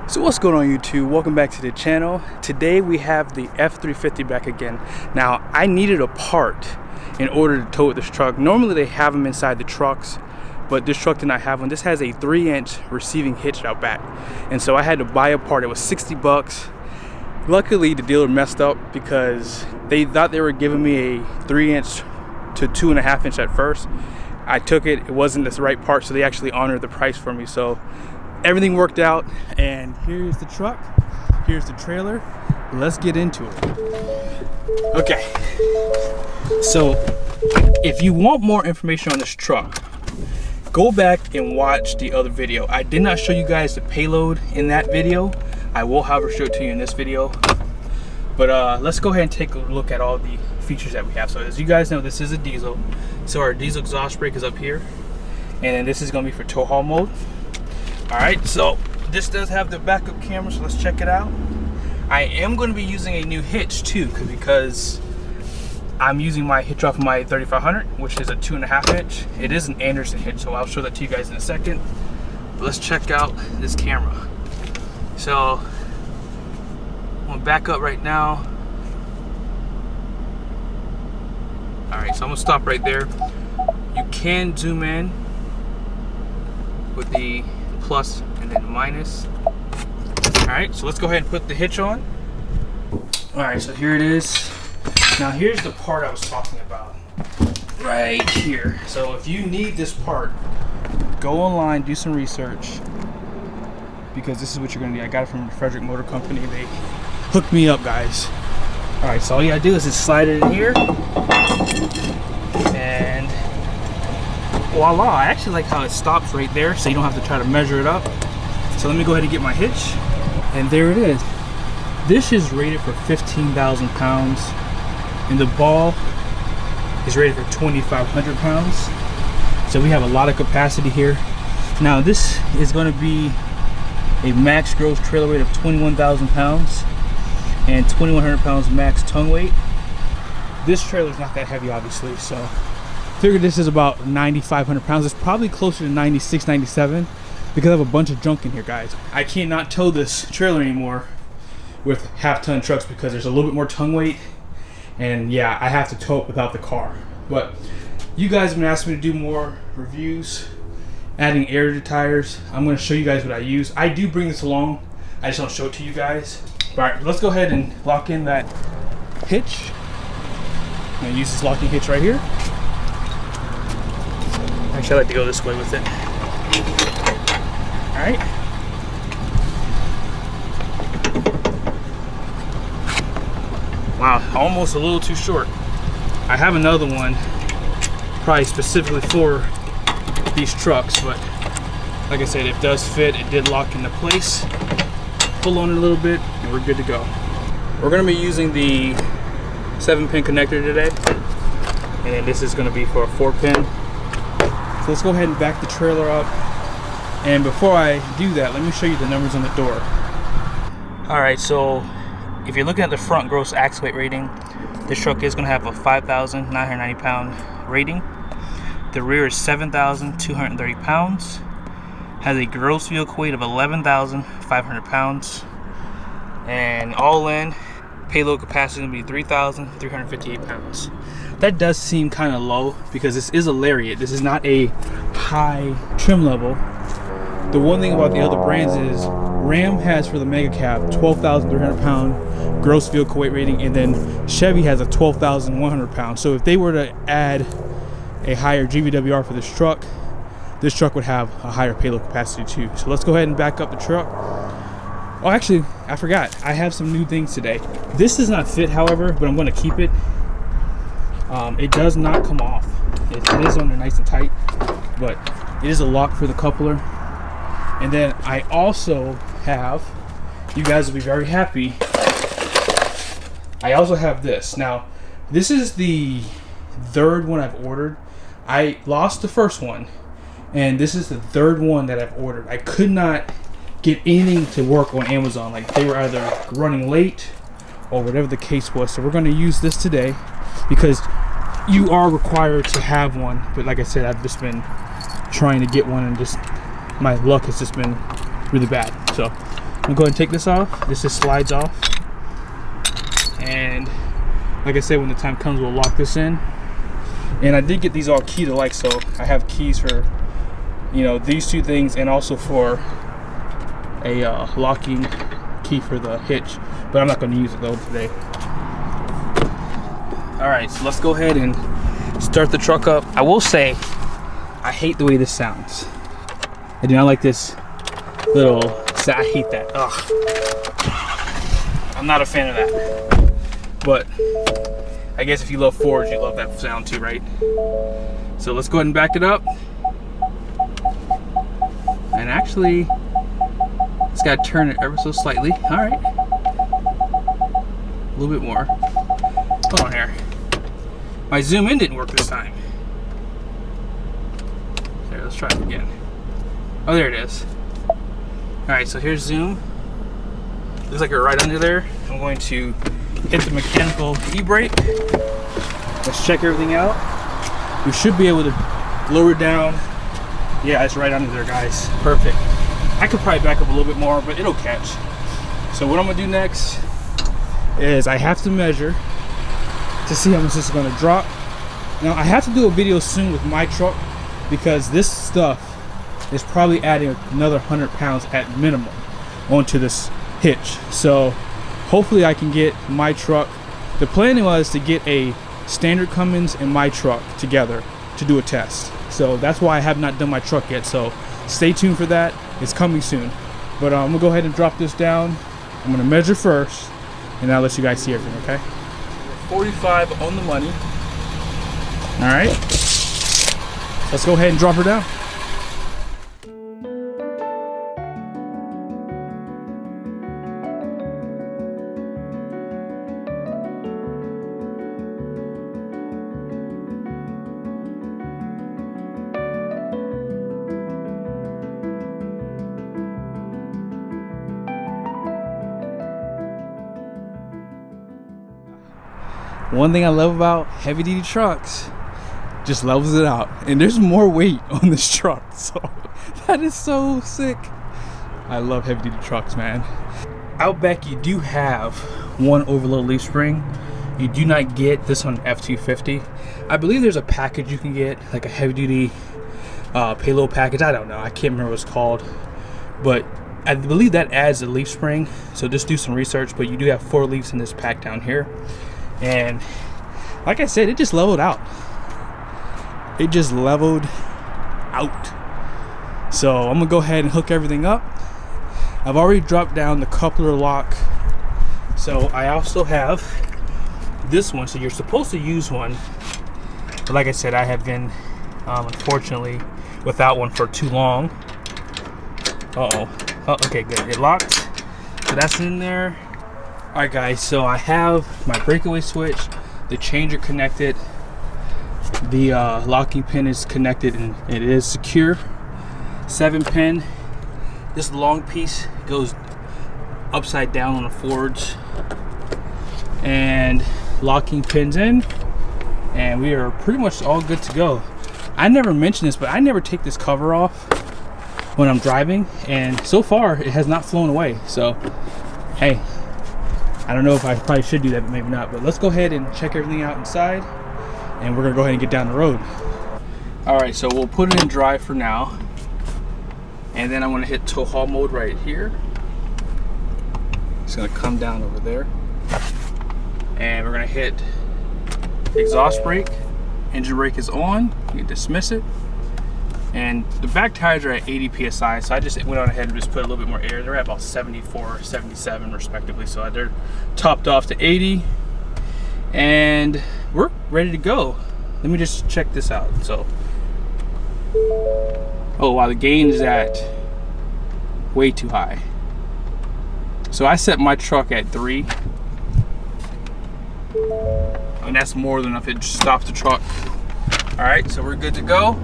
So what's going on YouTube? Welcome back to the channel. Today we have the F350 back again. Now I needed a part in order to tow this truck. Normally they have them inside the trucks, but this truck did not have one. This has a 3-inch receiving hitch out back. And so I had to buy a part. It was 60 bucks. Luckily the dealer messed up because they thought they were giving me a 3-inch to 2.5-inch at first. I took it, it wasn't the right part, so they actually honored the price for me. So everything worked out, and here's the truck, here's the trailer. Let's get into it. Okay, so if you want more information on this truck, go back and watch the other video. I did not show you guys the payload in that video. I will, however, show it to you in this video. But let's go ahead and take a look at all the features that we have. So as you guys know, this is a diesel. So our diesel exhaust brake is up here, and then this is gonna be for tow haul mode. All right, so this does have the backup camera, so let's check it out. I am going to be using a new hitch too, because I'm using my hitch off of my 3500, which is a 2.5-inch. It is an Anderson hitch, so I'll show that to you guys in a second. But let's check out this camera. So I'm going to back up right now. All right, so I'm going to stop right there. You can zoom in with the plus and then minus. All right, so let's go ahead and put the hitch on. All right, so here it is. Now here's the part I was talking about right here. So if you need this part, go online, do some research, because this is what you're gonna need. I got it from Frederick Motor Company. They hooked me up, guys. All right, so all you gotta do is just slide it in here, and voila. I actually like how it stops right there, so you don't have to try to measure it up. So let me go ahead and get my hitch, and there it is. This is rated for 15,000 pounds, and the ball is rated for 2,500 pounds. So we have a lot of capacity here. Now this is going to be a max gross trailer weight of 21,000 pounds and 2,100 pounds max tongue weight. This trailer is not that heavy, obviously, so figure this is about 9,500 pounds. It's probably closer to 96, 97, because I have a bunch of junk in here, guys. I cannot tow this trailer anymore with half-ton trucks because there's a little bit more tongue weight, and yeah, I have to tow it without the car. But you guys have been asking me to do more reviews, adding air to tires. I'm going to show you guys what I use. I do bring this along, I just don't show it to you guys. All right, let's go ahead and lock in that hitch. I'm going to use this locking hitch right here. Actually, I like to go this way with it. All right. Wow, almost a little too short. I have another one, probably specifically for these trucks, but like I said, it does fit. It did lock into place. Pull on it a little bit, and we're good to go. We're gonna be using the 7-pin connector today, and then this is gonna be for a 4-pin. So let's go ahead and back the trailer up. And before I do that, let me show you the numbers on the door. All right, so if you're looking at the front gross axle weight rating, this truck is gonna have a 5,990 pound rating. The rear is 7,230 pounds. Has a gross vehicle weight of 11,500 pounds. And all in, payload capacity is gonna be 3,358 pounds. That does seem kind of low because this is a Lariat. This is not a high trim level. The one thing about the other brands is Ram has, for the mega cab, 12,300 pound gross vehicle weight rating, and then Chevy has a 12,100 pounds. So if they were to add a higher GVWR for this truck would have a higher payload capacity too. So let's go ahead and back up the truck. Oh, actually, I forgot. I have some new things today. This does not fit, however, but I'm going to keep it. It does not come off. It is on there nice and tight, but it is a lock for the coupler. And then I also have, you guys will be very happy, I also have this. Now, this is the third one I've ordered. I lost the first one, and this is the third one that I've ordered. I could not get anything to work on Amazon. Like, they were either running late or whatever the case was. So we're going to use this today because you are required to have one. But like I said, I've just been trying to get one, and just my luck has just been really bad. So gonna go ahead and take this off. This just slides off. And like I said, when the time comes, we'll lock this in. And I did get these all keyed alike, so I have keys for, you know, these two things, and also for a locking key for the hitch. But I'm not going to use it though today. All right, so let's go ahead and start the truck up. I will say, I hate the way this sounds. I do not like this little. I hate that. Ugh. I'm not a fan of that. But I guess if you love Fords, you love that sound too, right? So let's go ahead and back it up. And actually, just gotta turn it ever so slightly. All right. A little bit more. Hold on here. My zoom in didn't work this time. There, let's try it again. Oh, there it is. All right, so here's zoom. Looks like we're right under there. I'm going to hit the mechanical e-brake. Let's check everything out. We should be able to lower it down. Yeah, it's right under there, guys. Perfect. I could probably back up a little bit more, but it'll catch. So what I'm gonna do next is I have to measure to see how much this is gonna drop. Now I have to do a video soon with my truck because this stuff is probably adding another 100 pounds at minimum onto this hitch. So hopefully I can get my truck. The plan was to get a standard Cummins and my truck together to do a test. So that's why I have not done my truck yet. So stay tuned for that. It's coming soon. But I'm gonna go ahead and drop this down. I'm gonna measure first, and I'll let you guys see everything, okay? 45 on the money. All right. Let's go ahead and drop her down. One thing I love about heavy duty trucks, just levels it out. And there's more weight on this truck, so that is so sick. I love heavy duty trucks, man. Out back, you do have one overload leaf spring. You do not get this on F350. I believe there's a package you can get, like a heavy duty payload package. I don't know, I can't remember what it's called, but I believe that adds a leaf spring. So just do some research, but you do have 4 leaves in this pack down here. And like I said, it just leveled out. It just leveled out. So I'm gonna go ahead and hook everything up. I've already dropped down the coupler lock. So I also have this one. So you're supposed to use one, but like I said, I have been unfortunately without one for too long. Oh, okay, good. It locked. So that's in there. All right, guys, so I have my breakaway switch, the changer connected, the locking pin is connected, and it is secure. 7-pin. This long piece goes upside down on the Fords, and locking pins in, and we are pretty much all good to go. I never mentioned this, but I never take this cover off when I'm driving, and so far it has not flown away. So hey, I don't know if I probably should do that, but maybe not. But let's go ahead and check everything out inside, and we're gonna go ahead and get down the road. All right, so we'll put it in drive for now, and then I'm gonna hit tow haul mode right here. It's gonna come down over there, and we're gonna hit exhaust brake. Engine brake is on. You can dismiss it. And the back tires are at 80 psi, so I just went on ahead and just put a little bit more air. They're at about 74, 77 respectively, so they're topped off to 80, and we're ready to go. Let me just check this out. So, oh wow, the gain is at way too high. So I set my truck at 3, and that's more than enough. It just stops the truck. All right, so we're good to go.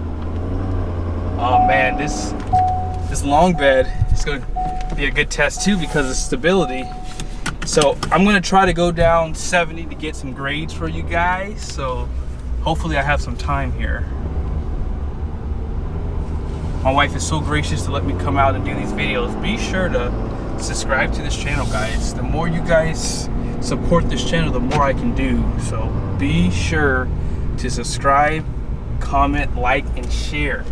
Oh man, this Longbed is going to be a good test too because of stability. So I'm going to try to go down 70 to get some grades for you guys. So hopefully I have some time here. My wife is so gracious to let me come out and do these videos. Be sure to subscribe to this channel, guys. The more you guys support this channel, the more I can do. So be sure to subscribe, comment, like, and share.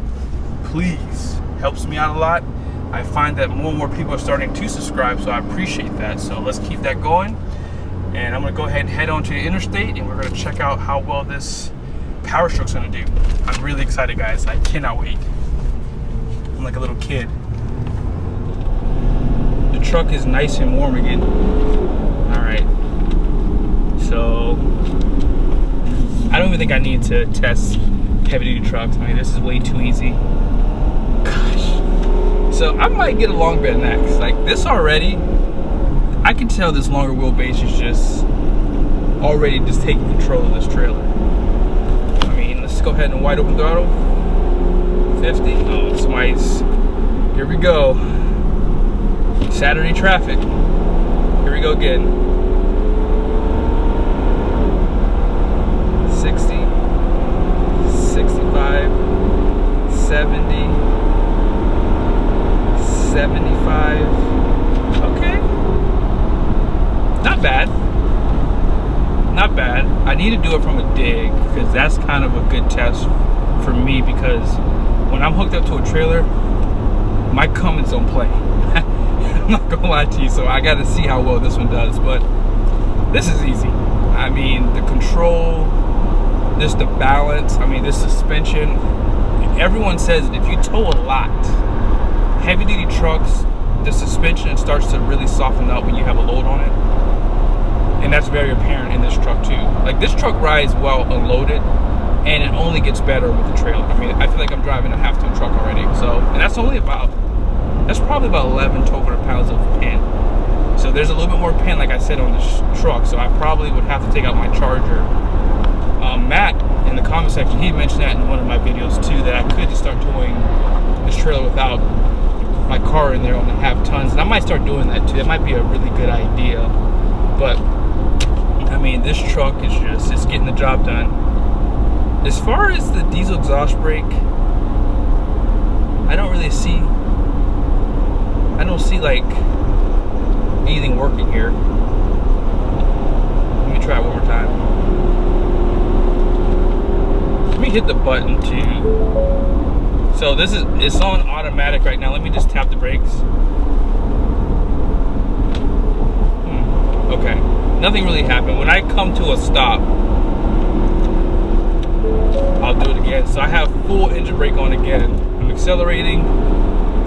Please. Helps me out a lot. I find that more and more people are starting to subscribe, so I appreciate that. So let's keep that going. And I'm gonna go ahead and head on to the interstate, and we're gonna check out how well this Powerstroke's gonna do. I'm really excited, guys. I cannot wait. I'm like a little kid. The truck is nice and warm again. All right. So I don't even think I need to test heavy-duty trucks. I mean, this is way too easy. Gosh. So I might get a long bed next. Like this already, I can tell this longer wheelbase is just already just taking control of this trailer. I mean, let's go ahead and wide open throttle. 50. Oh, somebody's. Here we go. Saturday traffic. Here we go again. 60, 65, 70, 75. Okay. Not bad. Not bad. I need to do it from a dig because that's kind of a good test for me, because when I'm hooked up to a trailer, my Cummins don't play. I'm not gonna lie to you, so I gotta see how well this one does, but this is easy. I mean, the control, just the balance, I mean, this suspension. Everyone says if you tow a lot, heavy duty trucks, the suspension starts to really soften up when you have a load on it. And that's very apparent in this truck too. Like, this truck rides well unloaded, and it only gets better with the trailer. I mean, I feel like I'm driving a half-ton truck already. So, and that's only about, that's probably about 1,200 pounds of pin. So there's a little bit more pin, like I said, on this truck. So I probably would have to take out my charger. Matt, in the comment section, he mentioned that in one of my videos too, that I could just start towing this trailer without my car in there on the half tons. And I might start doing that too. That might be a really good idea. But I mean, this truck is just, it's getting the job done. As far as the diesel exhaust brake, I don't see like anything working here. Let me try it one more time. Let me hit the button too. So this is, it's on automatic right now. Let me just tap the brakes. Okay, nothing really happened. When I come to a stop, I'll do it again. So I have full engine brake on again. I'm accelerating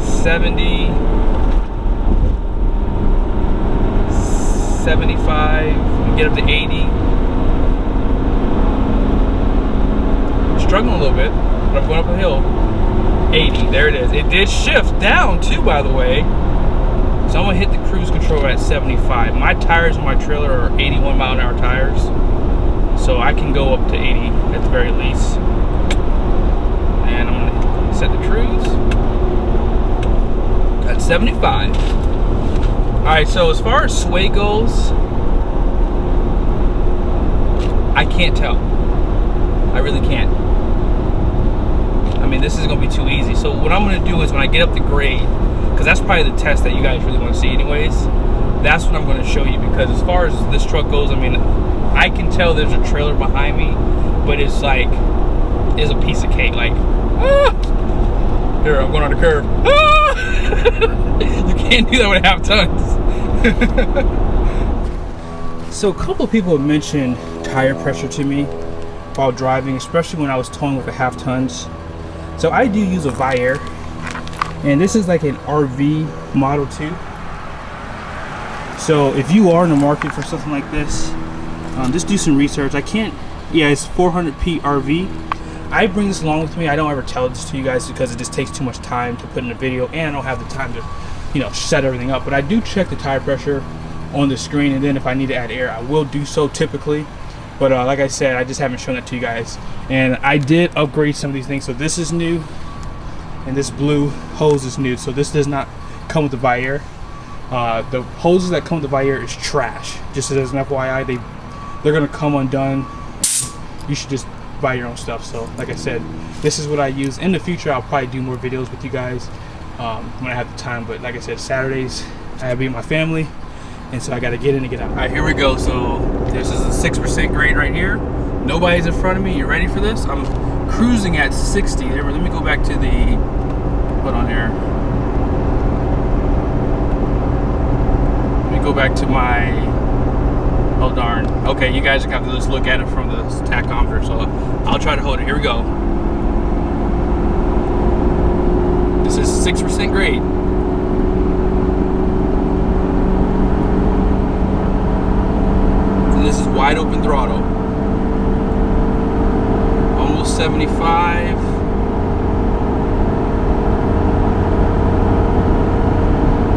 70, 75, get up to 80. Struggling a little bit, but I'm going up a hill. 80, there it is. It did shift down too, by the way. So I'm gonna hit the cruise control at 75. My tires on my trailer are 81 mile an hour tires. So I can go up to 80 at the very least. And I'm gonna set the cruise at 75. All right, so as far as sway goes, I can't tell. I really can't. I mean, this is gonna be too easy. So what I'm gonna do is when I get up the grade, because that's probably the test that you guys really want to see anyways, that's what I'm going to show you. Because as far as this truck goes, I mean, I can tell there's a trailer behind me, but it's like, it's a piece of cake. Like, ah! Here, I'm going on the curve. Ah! You can't do that with half tons. So a couple of people have mentioned tire pressure to me while driving, especially when I was towing with the half tons. So I do use a Viair. And this is like an RV model too. So if you are in the market for something like this, just do some research. I can't, yeah, it's 400p RV. I bring this along with me. I don't ever tell this to you guys because it just takes too much time to put in a video, and I don't have the time to, you know, set everything up. But I do check the tire pressure on the screen, and then if I need to add air, I will do so typically. But like I said, I just haven't shown it to you guys. And I did upgrade some of these things. So this is new. And this blue hose is new, so this does not come with the Viair. The hoses that come with the Viair is trash. Just as an FYI, they're gonna come undone. You should just buy your own stuff. So like I said, this is what I use. In the future, I'll probably do more videos with you guys when I have the time. But like I said, Saturdays I have to be with my family, and so I got to get in and get out. All right, here we go. So this is a 6% grade right here. Nobody's in front of me. You ready for this? I'm cruising at 60. Let me go back to the, hold on here. Let me go back to my, oh darn. Okay, you guys are going to have to just look at it from the tachometer, so I'll try to hold it. Here we go. This is 6% grade. And this is wide open throttle. Almost 75.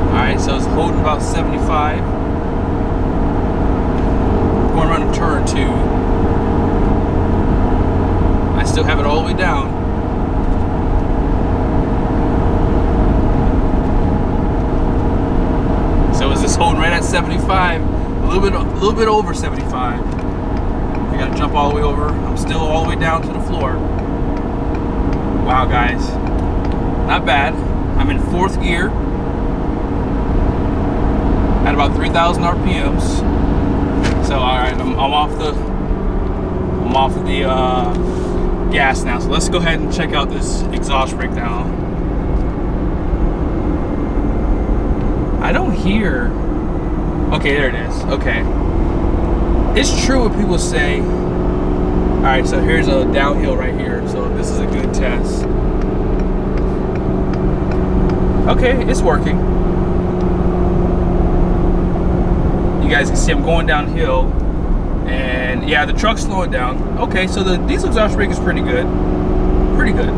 Alright, so it's holding about 75. Going around a turn 2. I still have it all the way down. So is this holding right at 75? A little bit over 75. I gotta jump all the way over. I'm still all the way down to the floor. Wow, guys, not bad. I'm in 4th gear at about 3,000 RPMs. So all right, I'm off the gas now. So let's go ahead and check out this exhaust breakdown. I don't hear. Okay, there it is. Okay. It's true what people say. Alright, so here's a downhill right here. So this is a good test. Okay, it's working. You guys can see I'm going downhill. And yeah, the truck's slowing down. Okay, so the diesel exhaust brake is pretty good. Pretty good.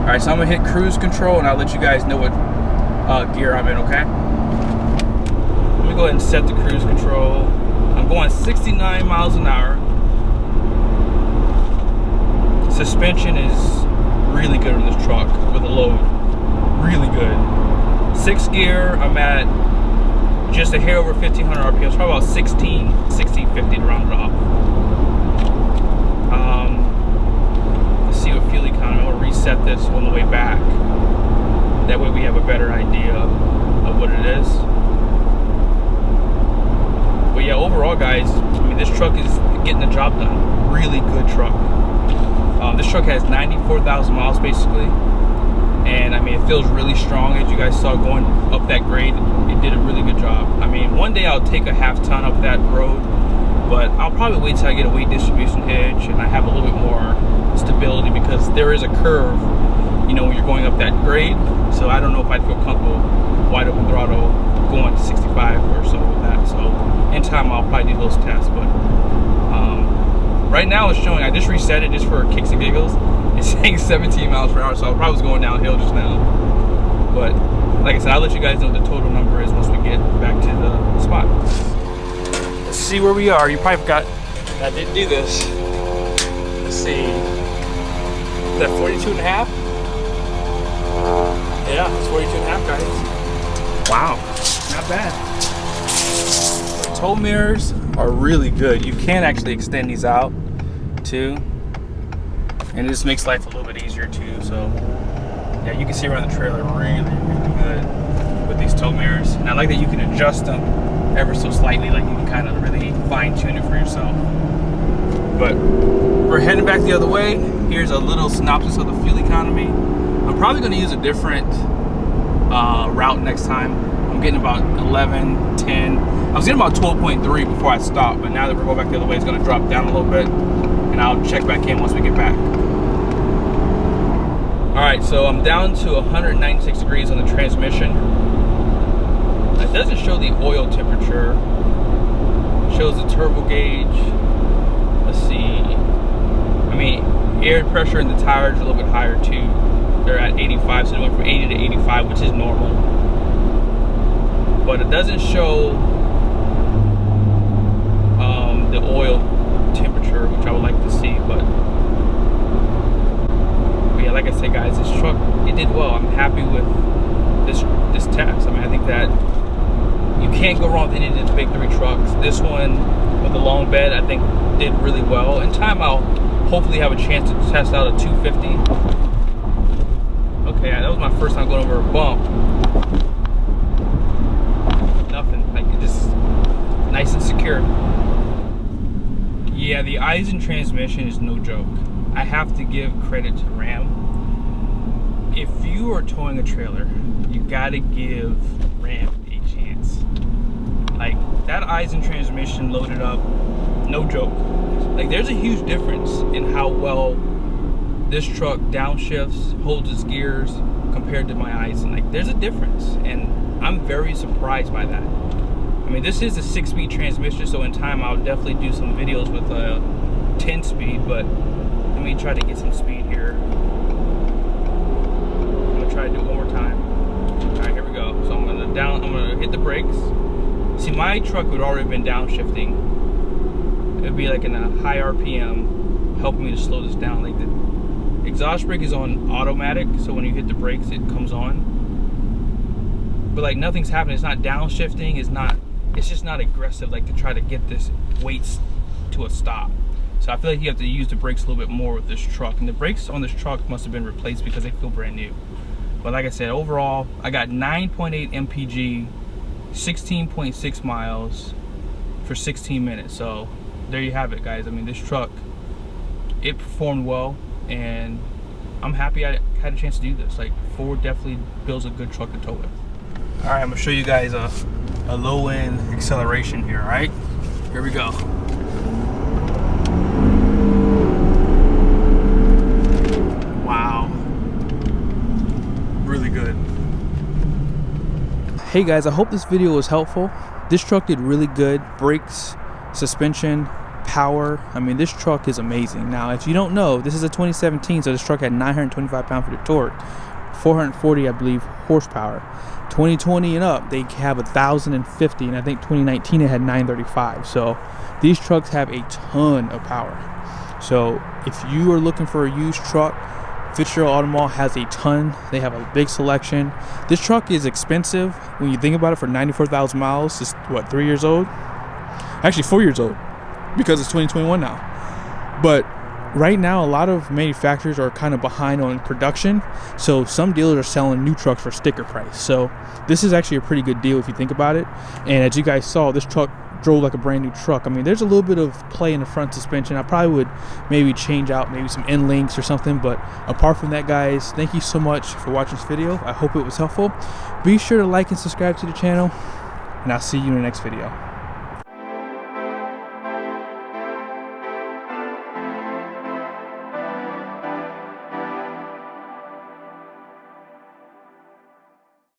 Alright, so I'm gonna hit cruise control and I'll let you guys know what gear I'm in, okay? Let me go ahead and set the cruise control. I'm going 69 miles an hour. Suspension is really good on this truck with a load. Really good. 6th gear, I'm at just a hair over 1,500 RPMs, probably about 1650 to round it off. Let's see what fuel economy. I'm gonna reset this on the way back. That way we have a better idea of what it is. But yeah, overall, guys, I mean, this truck is getting the job done. Really good truck. This truck has 94,000 miles basically, and I mean, it feels really strong. As you guys saw going up that grade, it did a really good job. I mean, one day I'll take a half ton up that road, but I'll probably wait till I get a weight distribution hitch and I have a little bit more stability, because there is a curve, you know, when you're going up that grade. So I don't know if I'd feel comfortable wide open throttle going to 65 or so with that. So in time I'll probably do those tests, but right now it's showing, I just reset it just for kicks and giggles. It's saying 17 miles per hour, so I probably was going downhill just now. But like I said, I'll let you guys know what the total number is once we get back to the spot. Let's see where we are. You probably forgot I didn't do this. Let's see. Is that 42.5? Yeah, it's 42.5, guys. Wow, not bad. Tow mirrors are really good. You can actually extend these out too, and this makes life a little bit easier too. So yeah, you can see around the trailer really good with these tow mirrors, and I like that you can adjust them ever so slightly. Like you can kind of really fine tune it for yourself. But we're heading back the other way. Here's a little synopsis of the fuel economy. I'm probably going to use a different route next time. I'm getting about 11, 10. I was getting about 12.3 before I stopped, but now that we're going back the other way, it's going to drop down a little bit, and I'll check back in once we get back. All right, so I'm down to 196 degrees on the transmission. It doesn't show the oil temperature. It shows the turbo gauge. Let's see. I mean, air pressure in the tires are a little bit higher too. They're at 85, so it went from 80 to 85, which is normal. But it doesn't show the oil temperature, which I would like to see. But yeah, like I said, guys, this truck, it did well. I'm happy with this test. I mean, I think that you can't go wrong with any of the big 3 trucks. This one with the long bed, I think, did really well. In time, I'll hopefully have a chance to test out a 250. Okay, that was my first time going over a bump. Nothing, like it just nice and secure. Yeah, the Eisen transmission is no joke. I have to give credit to Ram. If you are towing a trailer, you gotta give Ram a chance. Like that Eisen transmission loaded up, no joke. Like there's a huge difference in how well this truck downshifts, holds its gears compared to my Eisen. Like there's a difference, and I'm very surprised by that. I mean, this is a 6-speed transmission, so in time I'll definitely do some videos with a 10-speed, but let me try to get some speed here. I'm gonna try to do it one more time. All right, here we go. So I'm gonna hit the brakes. See, my truck would already been downshifting. It'd be like in a high RPM, helping me to slow this down. Like the exhaust brake is on automatic, so when you hit the brakes, it comes on. But like nothing's happening. It's not downshifting. It's just not aggressive, like to try to get this weight to a stop. So I feel like you have to use the brakes a little bit more with this truck. And the brakes on this truck must have been replaced because they feel brand new. But like I said, overall, I got 9.8 mpg, 16.6 miles for 16 minutes. So there you have it, guys. I mean, this truck, it performed well, and I'm happy I had a chance to do this. Like, Ford definitely builds a good truck to tow with. All right, I'm gonna show you guys a low-end acceleration here, all right? Here we go. Wow. Really good. Hey guys, I hope this video was helpful. This truck did really good. Brakes, suspension, power. I mean, this truck is amazing. Now, if you don't know, this is a 2017, so this truck had 925 pound-feet of torque, 440, I believe, horsepower. 2020 and up, they have 1,050, and I think 2019 it had 935. So these trucks have a ton of power. So if you are looking for a used truck, Fitzgerald Auto Mall has a ton. They have a big selection. This truck is expensive when you think about it. For 94,000 miles, it's what, 3 years old? Actually 4 years old, because it's 2021 now. But right now, a lot of manufacturers are kind of behind on production, so some dealers are selling new trucks for sticker price. So this is actually a pretty good deal if you think about it. And as you guys saw, this truck drove like a brand new truck. I mean, there's a little bit of play in the front suspension. I probably would maybe change out maybe some end links or something, but apart from that, guys, thank you so much for watching this video. I hope it was helpful. Be sure to like and subscribe to the channel, and I'll see you in the next video.